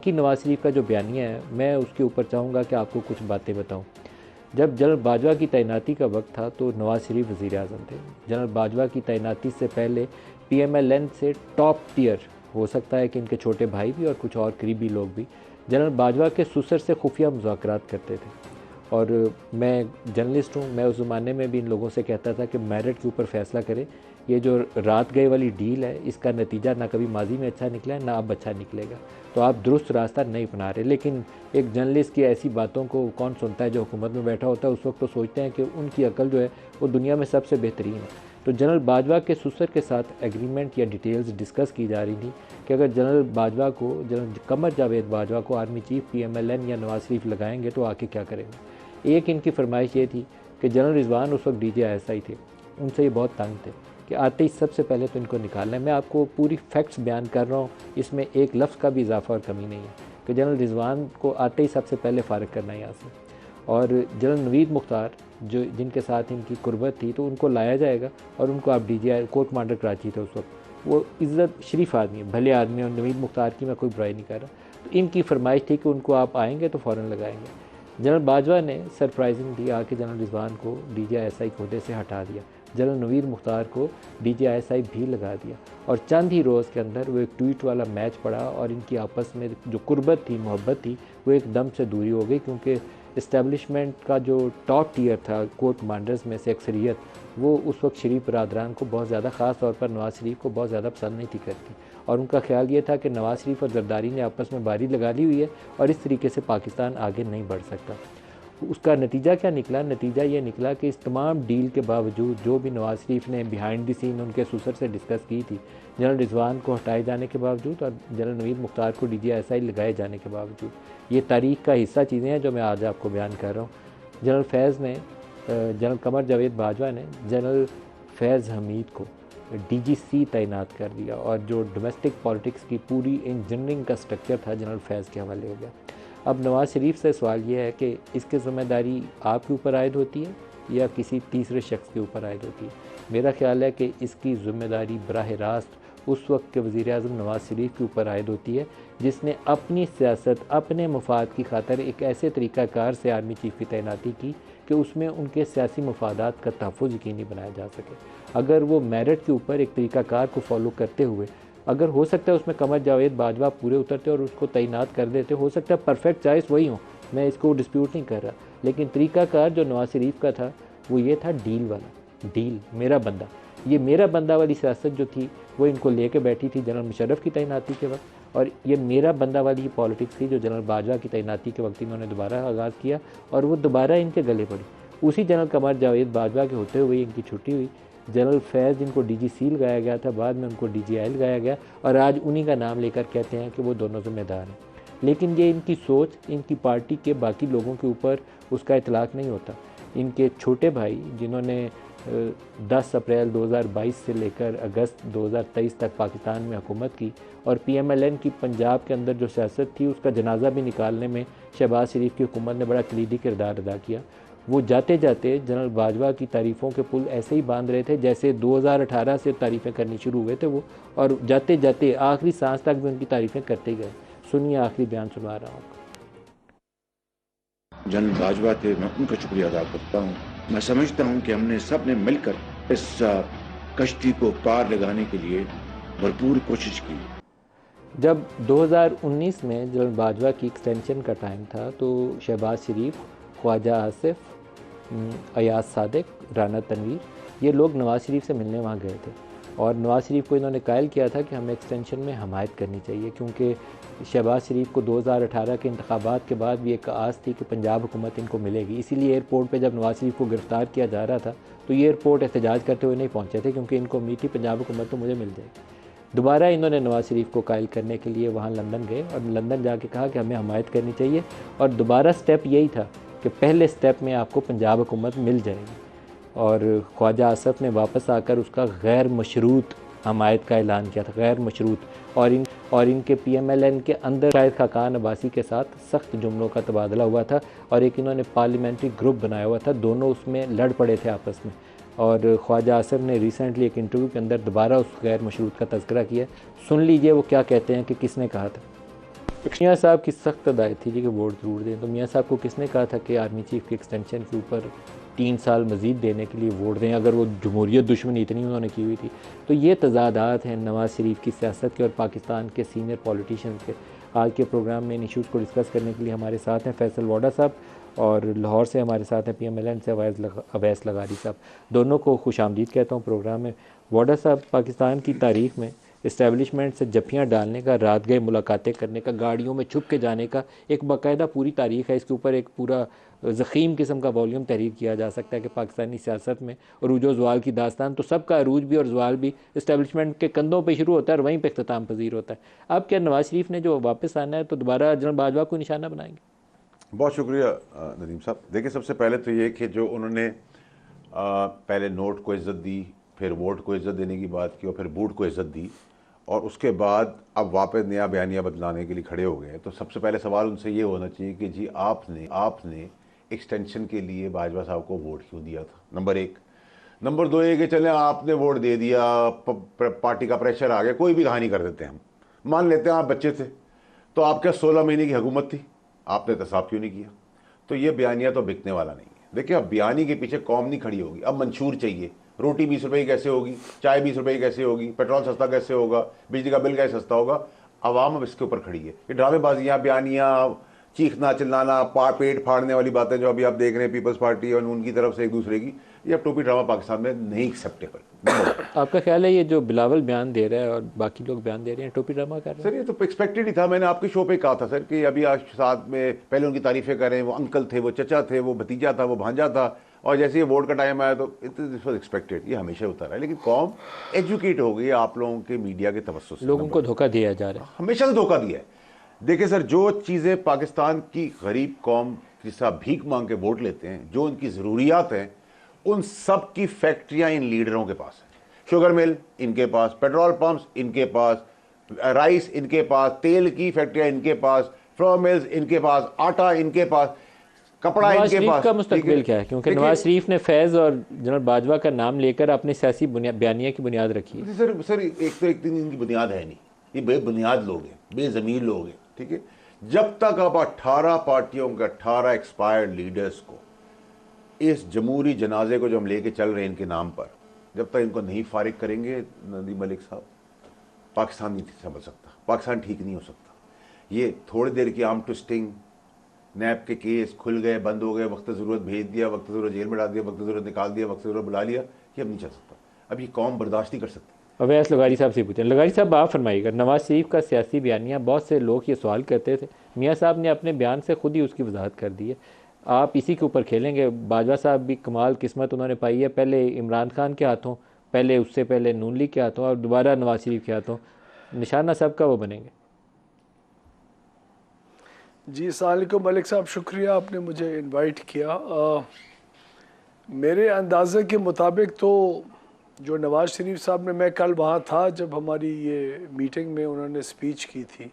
कि नवाज शरीफ का जो बयानिया है, मैं उसके ऊपर चाहूँगा कि आपको कुछ बातें बताऊँ। जब जनरल बाजवा की तैनाती का वक्त था तो नवाज शरीफ वज़ीर आज़म थे। जनरल बाजवा की तैनाती से पहले पीएमएलएन से टॉप टियर, हो सकता है कि इनके छोटे भाई भी और कुछ और करीबी लोग भी जनरल बाजवा के सुसर से खुफिया मुज़ाकरात करते थे। और मैं जर्नलिस्ट हूँ, मैं उस ज़माने में भी इन लोगों से कहता था कि मेरिट के ऊपर फ़ैसला करें। ये जो रात गए वाली डील है, इसका नतीजा ना कभी माजी में अच्छा निकला है, ना अब अच्छा निकलेगा। तो आप दुरुस्त रास्ता नहीं अपना रहे। लेकिन एक जर्नलिस्ट की ऐसी बातों को कौन सुनता है? जो हुकूमत में बैठा होता है उस वक्त तो सोचते हैं कि उनकी अकल जो है वो दुनिया में सबसे बेहतरीन है। तो जनरल बाजवा के सुसर के साथ एग्रीमेंट या डिटेल्स डिस्कस की जा रही थी कि अगर जनरल बाजवा को, जनरल कमर जावेद बाजवा को आर्मी चीफ पीएमएलएन या नवाज शरीफ लगाएंगे तो आके क्या करेंगे। एक इनकी फरमाइश ये थी कि जनरल रिजवान उस वक्त DGI थे, उनसे ये बहुत तंग थे कि आते ही सबसे पहले तो इनको निकालना है। मैं आपको पूरी फैक्ट्स बयान कर रहा हूँ, इसमें एक लफ्ज़ का भी इजाफा और कमी नहीं है कि जनरल रिजवान को आते ही सबसे पहले फ़ारिग करना है यहाँ से। और जनरल नवीद मुख्तार जो जिनके साथ इनकी कुर्बत थी, तो उनको लाया जाएगा और उनको आप DGI कोर्ट कमांडर कराची थे उस वक्त, वो इज़्ज़त शरीफ आदमी है, भले आदमी है, और नवीद मुख्तार की मैं कोई बुराई नहीं कर रहा। तो इनकी फरमाइश थी कि उनको आप आएँगे तो फ़ौरन लगाएंगे। जनरल बाजवा ने सरप्राइजिंगली आके जनरल रिजवान को DGI कोहदे से हटा दिया, जनरल नवीद मुख्तार को DGI भी लगा दिया, और चंद ही रोज़ के अंदर वो एक ट्वीट वाला मैच पड़ा और इनकी आपस में जो कुर्बत थी, मोहब्बत थी, वो एकदम से दूरी हो गई। क्योंकि इस्टेब्लिशमेंट का जो टॉप टियर था कोर कमांडर्स में से अक्सरियत, वो उस वक्त शरीफ बरदरान को बहुत ज़्यादा, ख़ास तौर पर नवाज़ शरीफ को बहुत ज़्यादा पसंद नहीं थी करती। और उनका ख्याल ये था कि नवाज़ शरीफ और जरदारी ने आपस में बारी लगा ली हुई है और इस तरीके से पाकिस्तान आगे नहीं बढ़ सकता। उसका नतीजा क्या निकला? नतीजा ये निकला कि इस तमाम डील के बावजूद, जो भी नवाज़ शरीफ ने बिहाइंड द सीन उनके सुसर से डिस्कस की थी, जनरल रिजवान को हटाए जाने के बावजूद और जनरल नवीद मुख्तार को DGI लगाए जाने के बावजूद, ये तारीख़ का हिस्सा चीज़ें हैं जो मैं आज आपको बयान कर रहा हूँ। जनरल फैज़ ने, जनरल कमर जावेद बाजवा ने जनरल फैज़ हमीद को DGC तैनात कर दिया, और जो डोमेस्टिक पॉलिटिक्स की पूरी इंजीनियरिंग का स्ट्रक्चर था जनरल फैज़ के हवाले हो गया। अब नवाज़ शरीफ से सवाल ये है कि इसकी ज़िम्मेदारी आपके ऊपर आयद होती है या किसी तीसरे शख्स के ऊपर आयद होती है। मेरा ख़्याल है कि इसकी ज़िम्मेदारी बराह रास्त उस वक्त के वज़ीर-ए-आज़म नवाज़ शरीफ के ऊपर आयद होती है, जिसने अपनी सियासत, अपने मफाद की खातर एक ऐसे तरीक़ाकार से आर्मी चीफ़ की तैनाती की कि उसमें उनके सियासी मफादात का तहफ़्फ़ुज़ यकीनी बनाया जा सके। अगर वो मेरिट के ऊपर एक तरीक़ाकार को फॉलो करते हुए, अगर हो सकता है उसमें कमर जावेद बाजवा पूरे उतरते और उसको तैनात कर देते, हो सकता है परफेक्ट चॉइस वही हो, मैं इसको डिस्प्यूट नहीं कर रहा। लेकिन तरीक़ाकार जो नवाज़ शरीफ का था वो ये था डील वाला, डील मेरा बंदा, ये मेरा बंदा वाली सियासत जो थी वो इनको लेके बैठी थी जनरल मुशर्रफ की तैनाती के वक्त, और ये मेरा बंदा वाली ही पॉलिटिक्स थी जो जनरल बाजवा की तैनाती के वक्त इन्होंने दोबारा आगाज़ किया, और वो दोबारा इनके गले पड़ी। उसी जनरल कमर जावेद बाजवा के होते हुए इनकी छुट्टी हुई, जनरल फैज़ जिनको DGC लगाया गया था, बाद में उनको DGI लगाया गया, और आज उन्हीं का नाम लेकर कहते हैं कि वो दोनों ज़िम्मेदार हैं। लेकिन ये इनकी सोच, इनकी पार्टी के बाकी लोगों के ऊपर उसका इतलाक़ नहीं होता। इनके छोटे भाई जिन्होंने 10 अप्रैल 2022 से लेकर अगस्त 2023 तक पाकिस्तान में हुकूमत की, और PMLN की पंजाब के अंदर जो सियासत थी उसका जनाजा भी निकालने में शहबाज शरीफ की हुकूमत ने बड़ा कलीदी किरदार अदा किया। वो जाते जाते जनरल बाजवा की तारीफ़ों के पुल ऐसे ही बांध रहे थे जैसे 2018 से तारीफ़ें करनी शुरू हुए थे वो, और जाते जाते आखिरी सांस तक भी उनकी तारीफ़ें करते गए। सुनिए, आखिरी बयान सुना रहा हूँ। जनरल बाजवा थे, मैं उनका शुक्रिया अदा करता हूँ। मैं समझता हूँ कि हमने सब ने मिलकर इस कश्ती को पार लगाने के लिए भरपूर कोशिश की। जब 2019 में जनरल बाजवा की एक्सटेंशन का टाइम था तो शहबाज शरीफ, ख्वाजा आसिफ, अयाज सादिक, राना तनवीर, ये लोग नवाज़ शरीफ से मिलने वहाँ गए थे, और नवाज़ शरीफ को इन्होंने कायल किया था कि हमें एक्सटेंशन में हमायत करनी चाहिए, क्योंकि शहबाज शरीफ को 2018 के इंतखाबात के बाद भी एक आस थी कि पंजाब हुकूमत इनको मिलेगी। इसीलिए एयरपोर्ट पे जब नवाज़ शरीफ को गिरफ़्तार किया जा रहा था तो ये एयरपोर्ट एहतजाज करते हुए नहीं पहुँचे थे, क्योंकि इनको उम्मीद थी पंजाब हुकूमत तो मुझे मिल जाएगी। दोबारा इन्होंने नवाज़ शरीफ को कायल करने के लिए वहाँ लंदन गए, और लंदन जाके कहा कि हमें हमायत करनी चाहिए, और दोबारा स्टेप यही था कि पहले स्टेप में आपको पंजाब हुकूमत मिल जाएगी, और ख्वाजा आसफ़ ने वापस आकर उसका गैर मशरूत हमायत का ऐलान किया था, गैर मशरूत। और इनके PMLN के अंदर शायद खाकान अब्बासी के साथ सख्त जुमलों का तबादला हुआ था, और एक इन्होंने पार्लियामेंट्री ग्रुप बनाया हुआ था, दोनों उसमें लड़ पड़े थे आपस में। और ख्वाजा आसफ़ ने रिसेंटली एक इंटरव्यू के अंदर दोबारा उस गैर मशरूत का तज़किरा किया। सुन लीजिए वो क्या कहते हैं कि किसने कहा था। मियाँ साहब की सख्त हदायत थी जी कि वोट ज़रूर दें, तो मियाँ साहब को किसने कहा था कि आर्मी चीफ की एक्सटेंशन के ऊपर 3 साल मज़ीद देने के लिए वोट दें, अगर वो जमहूरियत दुश्मनी इतनी उन्होंने की हुई थी। तो ये तज़ादात हैं नवाज़ शरीफ की सियासत के और पाकिस्तान के सीनियर पॉलिटिशियंस के। आज के प्रोग्राम में इन इशूज़ को डिस्कस करने के लिए हमारे साथ हैं फैसल वाडा साहब, और लाहौर से हमारे साथ हैं PMLN से अवैस लगारी साहब। दोनों को खुशामदीद कहता हूँ प्रोग्राम में। वाडा साहब, पाकिस्तान की तारीख़ में इस्टेब्लिशमेंट से जफ्फियाँ डालने का, रात गए मुलाकातें करने का, गाड़ियों में छुप के जाने का एक बाकायदा पूरी तारीख़ है। इसके ऊपर एक पूरा ज़ख़ीम किस्म का वॉल्यूम तहरीर किया जा सकता है कि पाकिस्तानी सियासत में अरूज व ज़वाल की दास्तान, तो सबका अरूज भी और ज़वाल भी इस्टेब्लिशमेंट के कंधों पे शुरू होता है और वहीं पे इख्तिताम पजीर होता है। अब क्या नवाज़ शरीफ ने जो वापस आना है तो दोबारा जनरल बाजवा को निशाना बनाएंगे? बहुत शुक्रिया नदीम साहब। देखिए, सबसे पहले तो ये कि जो उन्होंने पहले नोट को इज़्ज़त दी, फिर वोट को इज़्ज़त देने की बात की और फिर बूट को इज़्ज़त दी, और उसके बाद अब वापस नया बयानिया बदलाने के लिए खड़े हो गए, तो सबसे पहले सवाल उनसे ये होना चाहिए कि जी आपने एक्सटेंशन के लिए बाजवा साहब को वोट क्यों दिया था, नंबर 1। नंबर 2 ये कि चले आपने वोट दे दिया, पार्टी का प्रेशर आ गया, कोई भी कहानी कर देते हैं हम, मान लेते हैं आप बच्चे थे, तो आपके 16 महीने की हुकूमत थी, आपने एहतसाब क्यों नहीं किया? तो ये बयानिया तो बिकने वाला नहीं है। देखिए, अब बयानी के पीछे कौम नहीं खड़ी होगी, अब मंशूर चाहिए। रोटी 20 रुपये की कैसे होगी, चाय 20 रुपये की कैसे होगी, पेट्रोल सस्ता कैसे होगा, बिजली का बिल कैसे सस्ता होगा? आवाम अब इसके ऊपर खड़ी है। ये ड्रामेबाजियाँ, बयानियाँ, चीखना चिल्लाना, पेट फाड़ने वाली बातें जो अभी आप देख रहे हैं पीपल्स पार्टी और उनकी तरफ से एक दूसरे की, ये अब टोपी ड्रामा पाकिस्तान में नहीं एक्सेप्टेबल। आपका ख्याल है ये जो बिलावल बयान दे रहा है और बाकी लोग बयान दे रहे हैं, टोपी ड्रामा कर रहे हैं? सर, ये तो एक्सपेक्टेड ही था। मैंने आपके शो पे कहा था सर कि अभी आज साथ में पहले उनकी तारीफें कर रहे हैं, वो अंकल थे, वो चचा थे, वो भतीजा था, वो भांजा था, और जैसे ये वोट का टाइम आया तो दिस वाज एक्सपेक्टेड। ये हमेशा होता रहा है, लेकिन कौम एजुकेट हो गई आप लोगों के मीडिया के तवज्जुह से। लोगों को धोखा दिया जा रहा है, हमेशा से धोखा दिया है। देखिए सर, जो चीज़ें पाकिस्तान की गरीब कौम के साथ भीख मांग के वोट लेते हैं, जो उनकी ज़रूरियात हैं, उन सब की फैक्ट्रियाँ इन लीडरों के पास हैं। शुगर मिल इनके पास, पेट्रोल पंप्स इनके पास, राइस इनके पास, तेल की फैक्ट्रियाँ इनके पास, फ्लोर मिल्स इनके पास, आटा इनके पास, कपड़ा इनके पास। का मुस्तकबिल क्या है? क्योंकि नवाज शरीफ ने फैज़ और जनरल बाजवा का नाम लेकर अपनी सियासी बयानिया की बुनियाद रखी है। सर एक दिन इनकी बुनियाद है नहीं, ये बेबुनियाद लोग हैं, बेज़मीर लोग हैं, ठीक है। जब तक आप 18 पार्टियों के 18 एक्सपायर्ड लीडर्स को, इस जमहूरी जनाजे को जो हम लेके चल रहे हैं इनके नाम पर, जब तक इनको नहीं फारिग करेंगे नदीम मलिक साहब, पाकिस्तान नहीं संभल सकता, पाकिस्तान ठीक नहीं हो सकता। ये थोड़ी देर की आर्म ट्विस्टिंग, नैब के केस खुल गए, बंद हो गए, वक्त ज़रूरत भेज दिया, वक्त ज़रूरत जेल में डाल दिया, वक्त ज़रूरत निकाल दिया, वक्त ज़रूरत बुला लिया, ये अब नहीं चल सकता। अब ये कौम बर्दाश्त नहीं कर सकती। अवैस लगारी साहब से पूछें। लगारी साहब, आप फरमाइएगा, नवाज शरीफ का सियासी बयानिया, बहुत से लोग ये सवाल करते थे, मियाँ साहब ने अपने बयान से खुद ही उसकी वजाहत कर दी है, आप इसी के ऊपर खेलेंगे? बाजवा साहब भी कमाल किस्मत उन्होंने पाई है, पहले इमरान खान के हाथों, पहले उससे पहले नून लीग के हाथों और दोबारा नवाज शरीफ के हाथों, निशाना सबका वो बनेंगे। जी, अस्सलाम वालेकुम मलिक साहब, शुक्रिया आपने मुझे इनवाइट किया। मेरे अंदाज़े के मुताबिक तो जो नवाज़ शरीफ साहब ने, मैं कल वहाँ था जब हमारी ये मीटिंग में उन्होंने स्पीच की थी,